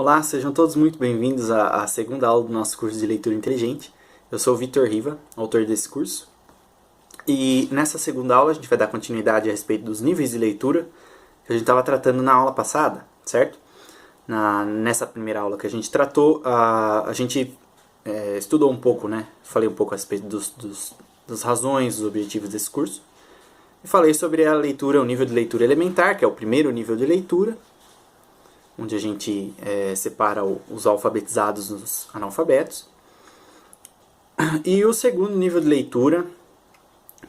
Olá, sejam todos muito bem-vindos à segunda aula do nosso curso de Leitura Inteligente. Eu sou o Vitor Riva, autor desse curso. E nessa segunda aula a gente vai dar continuidade a respeito dos níveis de leitura que a gente estava tratando na aula passada, certo? Nessa primeira aula que a gente tratou, a gente estudou um pouco, né? Falei um pouco a respeito das razões, dos objetivos desse curso. E falei sobre a leitura, o nível de leitura elementar, que é o primeiro nível de leitura, onde a gente separa os alfabetizados dos analfabetos. E o segundo nível de leitura,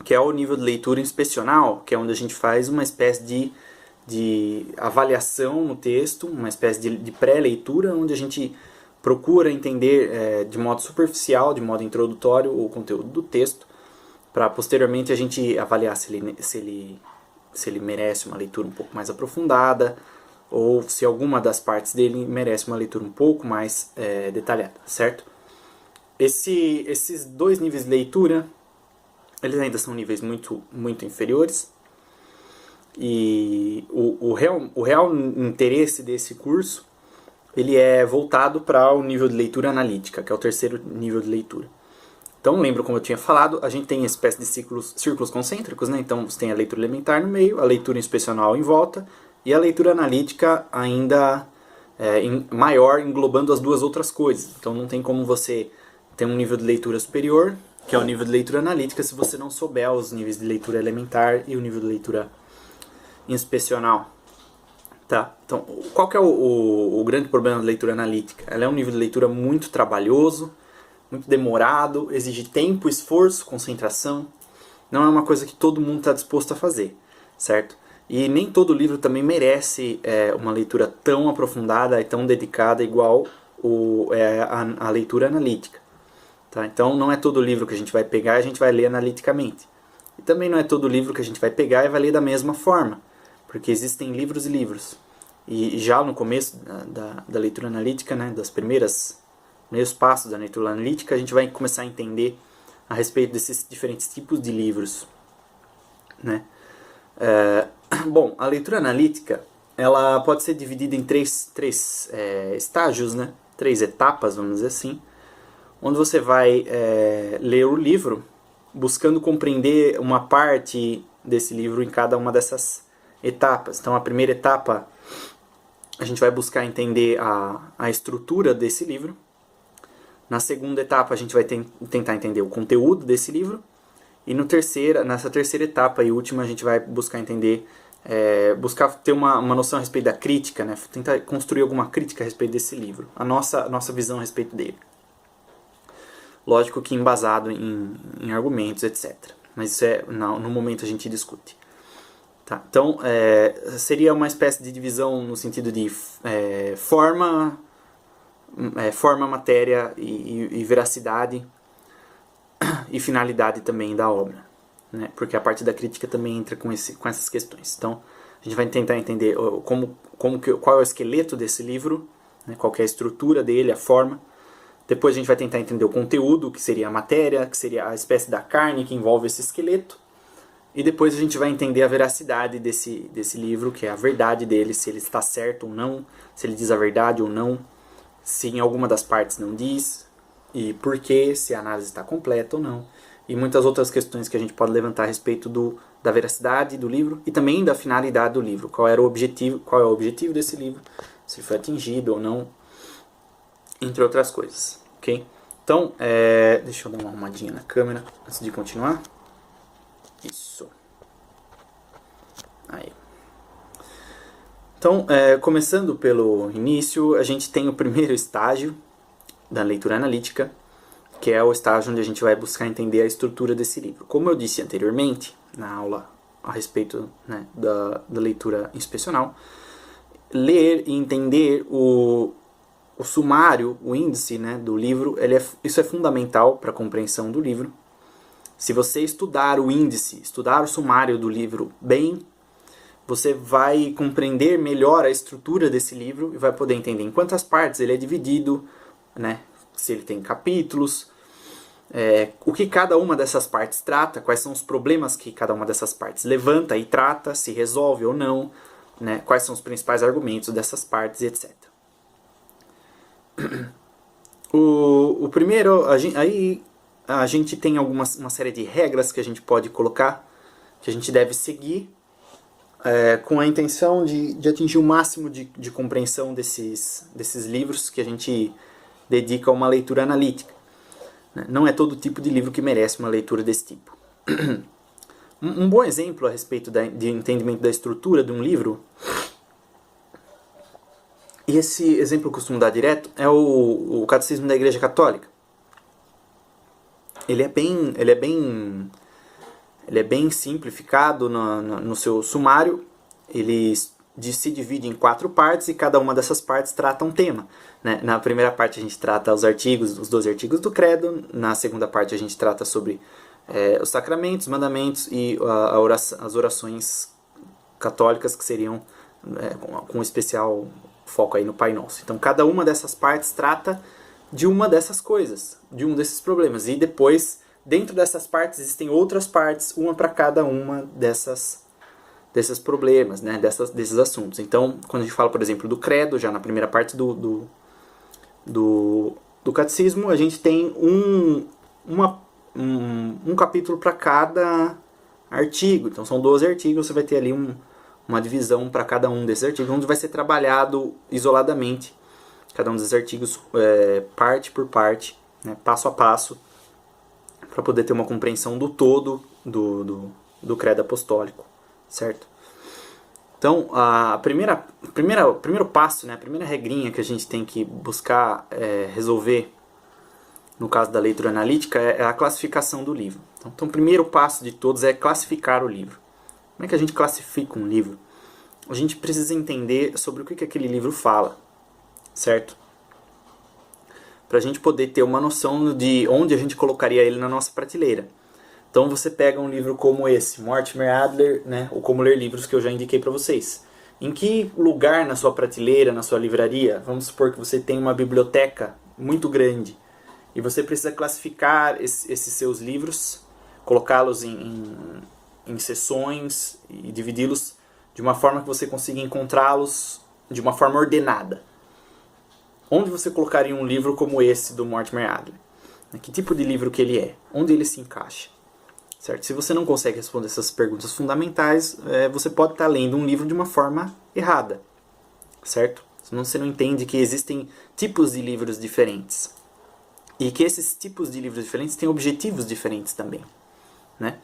que é o nível de leitura inspecional, que é onde a gente faz uma espécie de avaliação no texto, uma espécie de pré-leitura, onde a gente procura entender de modo superficial, de modo introdutório, o conteúdo do texto, para posteriormente a gente avaliar se ele merece uma leitura um pouco mais aprofundada, ou se alguma das partes dele merece uma leitura um pouco mais detalhada, certo? Esses dois níveis de leitura, eles ainda são níveis muito, muito inferiores, e o real interesse desse curso, ele é voltado para o nível de leitura analítica, que é o terceiro nível de leitura. Então, lembra como eu tinha falado, a gente tem uma espécie de círculos concêntricos, né? Então, você tem a leitura elementar no meio, a leitura inspecional em volta, e a leitura analítica ainda maior, englobando as duas outras coisas. Então não tem como você ter um nível de leitura superior, que é o nível de leitura analítica, se você não souber os níveis de leitura elementar e o nível de leitura inspecional. Tá? Então, qual que é o grande problema da leitura analítica? Ela é um nível de leitura muito trabalhoso, muito demorado, exige tempo, esforço, concentração. Não é uma coisa que todo mundo está disposto a fazer, certo? E nem todo livro também merece uma leitura tão aprofundada e tão dedicada igual a leitura analítica. Tá? Então não é todo livro que a gente vai pegar e a gente vai ler analiticamente. E também não é todo livro que a gente vai pegar e vai ler da mesma forma. Porque existem livros e livros. E já no começo da leitura analítica, né, dos primeiros passos da leitura analítica, a gente vai começar a entender a respeito desses diferentes tipos de livros, né? Bom, a leitura analítica, ela pode ser dividida em três estágios, né? 3 etapas, vamos dizer assim, onde você vai ler o livro buscando compreender uma parte desse livro em cada uma dessas etapas. Então, a primeira etapa, a gente vai buscar entender a estrutura desse livro. Na segunda etapa, a gente vai tentar entender o conteúdo desse livro. E nessa terceira etapa e última, a gente vai buscar entender, buscar ter uma noção a respeito da crítica, né? Tentar construir alguma crítica a respeito desse livro, a nossa visão a respeito dele. Lógico que embasado em argumentos, etc. Mas isso no momento a gente discute. Tá? Então, seria uma espécie de divisão no sentido de forma, matéria e veracidade, e finalidade também da obra, né? Porque a parte da crítica também entra com essas questões. Então, a gente vai tentar entender qual é o esqueleto desse livro, né? Qual que é a estrutura dele, a forma. Depois a gente vai tentar entender o conteúdo, que seria a matéria, que seria a espécie da carne que envolve esse esqueleto. E depois a gente vai entender a veracidade desse livro, que é a verdade dele, se ele está certo ou não, se ele diz a verdade ou não, se em alguma das partes não diz, e por que, se a análise está completa ou não, e muitas outras questões que a gente pode levantar a respeito da veracidade do livro e também da finalidade do livro, qual é o objetivo desse livro, se foi atingido ou não, entre outras coisas, ok? Então, deixa eu dar uma arrumadinha na câmera antes de continuar. Isso. Aí. Então, começando pelo início, a gente tem o primeiro estágio da leitura analítica, que é o estágio onde a gente vai buscar entender a estrutura desse livro. Como eu disse anteriormente, na aula a respeito, né, da leitura inspecional, ler e entender o sumário, o índice, né, do livro, isso é fundamental para a compreensão do livro. Se você estudar o índice, estudar o sumário do livro bem, você vai compreender melhor a estrutura desse livro e vai poder entender em quantas partes ele é dividido, né? Se ele tem capítulos, o que cada uma dessas partes trata, quais são os problemas que cada uma dessas partes levanta e trata, se resolve ou não, né? Quais são os principais argumentos dessas partes, etc. O primeiro, a gente tem uma série de regras que a gente pode colocar, que a gente deve seguir, com a intenção de atingir o máximo de compreensão desses livros que a gente dedica a uma leitura analítica. Não é todo tipo de livro que merece uma leitura desse tipo. Um bom exemplo a respeito de entendimento da estrutura de um livro, e esse exemplo eu costumo dar direto, é o Catecismo da Igreja Católica. Ele é bem simplificado no seu sumário. Ele se divide em 4 partes e cada uma dessas partes trata um tema. Né? Na primeira parte a gente trata os 12 artigos do credo. Na segunda parte a gente trata sobre os sacramentos, mandamentos e as orações católicas, que seriam com especial foco aí no Pai Nosso. Então cada uma dessas partes trata de uma dessas coisas, de um desses problemas. E depois, dentro dessas partes, existem outras partes, uma para cada uma desses problemas, né? desses assuntos. Então, quando a gente fala, por exemplo, do credo, já na primeira parte do catecismo, a gente tem um capítulo para cada artigo. Então, são 12 artigos, você vai ter ali uma divisão para cada um desses artigos, onde vai ser trabalhado isoladamente cada um desses artigos, parte por parte, né, passo a passo, para poder ter uma compreensão do todo do credo apostólico, certo? Então, o primeiro passo, né, a primeira regrinha que a gente tem que buscar resolver no caso da leitura analítica é a classificação do livro. Então, o primeiro passo de todos é classificar o livro. Como é que a gente classifica um livro? A gente precisa entender sobre o que aquele livro fala, certo? Para a gente poder ter uma noção de onde a gente colocaria ele na nossa prateleira. Então você pega um livro como esse, Mortimer Adler, né, ou Como Ler Livros, que eu já indiquei para vocês. Em que lugar na sua prateleira, na sua livraria, vamos supor que você tem uma biblioteca muito grande e você precisa classificar esses seus livros, colocá-los em seções e dividi-los de uma forma que você consiga encontrá-los de uma forma ordenada. Onde você colocaria um livro como esse do Mortimer Adler? Que tipo de livro que ele é? Onde ele se encaixa? Certo? Se você não consegue responder essas perguntas fundamentais, você pode estar lendo um livro de uma forma errada. Certo? Senão você não entende que existem tipos de livros diferentes. E que esses tipos de livros diferentes têm objetivos diferentes também. Né?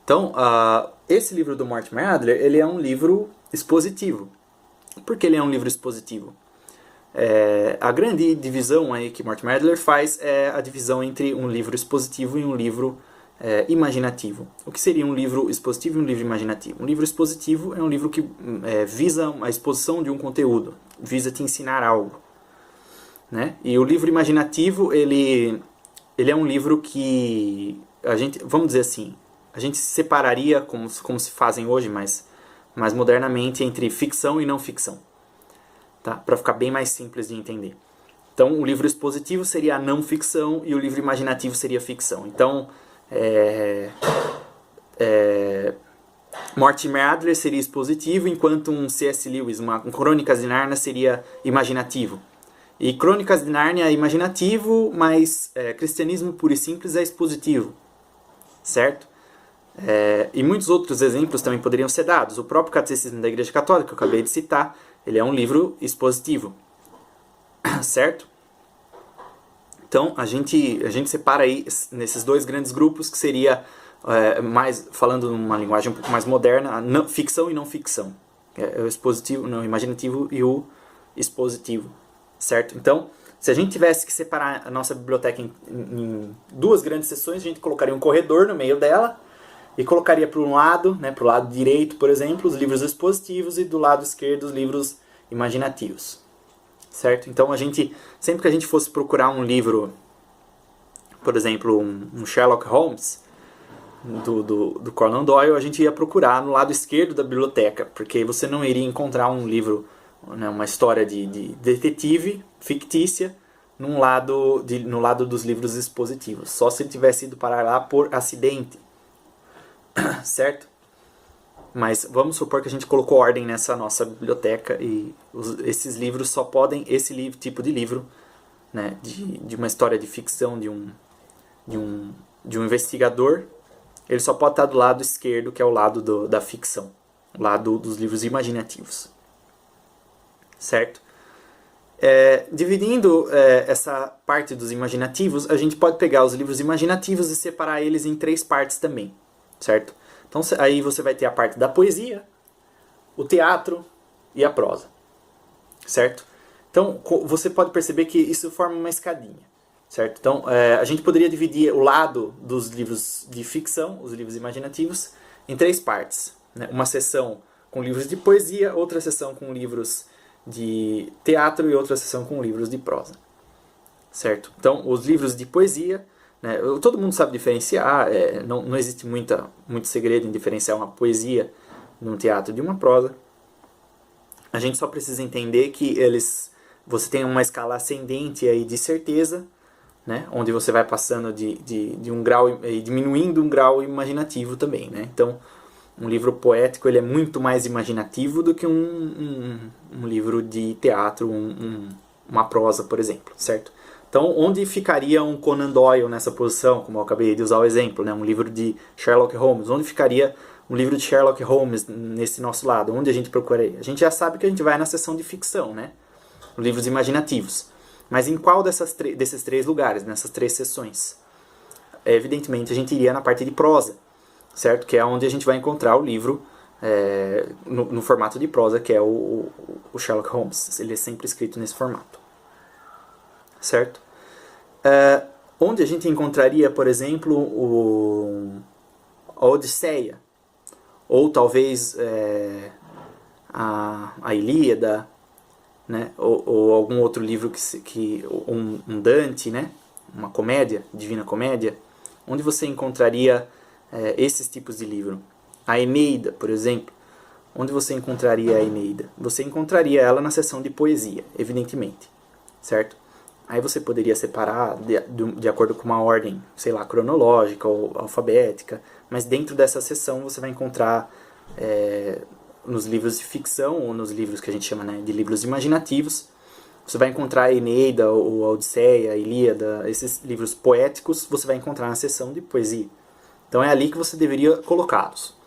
Então, esse livro do Mortimer Adler, ele é um livro expositivo. Por que ele é um livro expositivo? A grande divisão aí que Mortimer Adler faz é a divisão entre um livro expositivo e um livro imaginativo. O que seria um livro expositivo e um livro imaginativo? Um livro expositivo é um livro que visa a exposição de um conteúdo, visa te ensinar algo. Né? E o livro imaginativo, ele é um livro que a gente, vamos dizer assim, a gente separaria, como se fazem hoje, mas mais modernamente, entre ficção e não ficção. Tá? Para ficar bem mais simples de entender. Então, o livro expositivo seria a não ficção e o livro imaginativo seria a ficção. Então, Mortimer Adler seria expositivo, enquanto um C.S. Lewis, um Crônicas de Nárnia, seria imaginativo. E Crônicas de Nárnia é imaginativo, mas Cristianismo Puro e Simples é expositivo. Certo? E muitos outros exemplos também poderiam ser dados. O próprio Catecismo da Igreja Católica, que eu acabei de citar, ele é um livro expositivo. Certo? Então, a gente separa aí nesses dois grandes grupos, que seria, falando numa linguagem um pouco mais moderna, ficção e não ficção. O expositivo, o imaginativo e o expositivo. Certo? Então, se a gente tivesse que separar a nossa biblioteca em duas grandes seções, a gente colocaria um corredor no meio dela e colocaria para um lado, né, para o lado direito, por exemplo, os livros expositivos e do lado esquerdo os livros imaginativos. Certo? Então, sempre que a gente fosse procurar um livro, por exemplo, um Sherlock Holmes, do Conan Doyle, a gente ia procurar no lado esquerdo da biblioteca, porque você não iria encontrar um livro, né, uma história de detetive fictícia no lado dos livros expositivos. Só se ele tivesse ido parar lá por acidente. Certo? Mas vamos supor que a gente colocou ordem nessa nossa biblioteca e esses livros só podem, tipo de livro né, de uma história de ficção de um investigador, ele só pode estar do lado esquerdo, que é o lado da ficção, o lado dos livros imaginativos. Certo? Dividindo essa parte dos imaginativos, a gente pode pegar os livros imaginativos e separar eles em 3 partes também. Certo? Então aí você vai ter a parte da poesia, o teatro e a prosa. Certo? Então você pode perceber que isso forma uma escadinha. Certo? Então a gente poderia dividir o lado dos livros de ficção, os livros imaginativos, em 3 partes. Né? Uma seção com livros de poesia, outra seção com livros de teatro e outra seção com livros de prosa. Certo? Então os livros de poesia, né, todo mundo sabe diferenciar, não existe muito segredo em diferenciar uma poesia de um teatro de uma prosa. A gente só precisa entender que você tem uma escala ascendente aí de certeza, né, onde você vai passando de um grau e diminuindo um grau imaginativo também. Né? Então, um livro poético ele é muito mais imaginativo do que um livro de teatro, uma prosa, por exemplo. Certo? Então, onde ficaria um Conan Doyle nessa posição, como eu acabei de usar o exemplo, né? Um livro de Sherlock Holmes? Onde ficaria um livro de Sherlock Holmes nesse nosso lado? Onde a gente procuraria? A gente já sabe que a gente vai na seção de ficção, né? Livros imaginativos. Mas em qual desses 3 lugares, nessas 3 seções? Evidentemente, a gente iria na parte de prosa, certo? Que é onde a gente vai encontrar o livro no formato de prosa, que é o Sherlock Holmes. Ele é sempre escrito nesse formato. Certo? Onde a gente encontraria, por exemplo, a Odisseia, ou talvez a Ilíada, né? Ou algum outro livro um Dante, né? Uma comédia, Divina Comédia, onde você encontraria esses tipos de livro. A Eneida, por exemplo, onde você encontraria a Eneida? Você encontraria ela na seção de poesia, evidentemente, certo? Aí você poderia separar de acordo com uma ordem, sei lá, cronológica ou alfabética, mas dentro dessa seção você vai encontrar nos livros de ficção, ou nos livros que a gente chama, né, de livros imaginativos, você vai encontrar a Eneida, ou a Odisseia, a Ilíada, esses livros poéticos você vai encontrar na seção de poesia. Então é ali que você deveria colocá-los.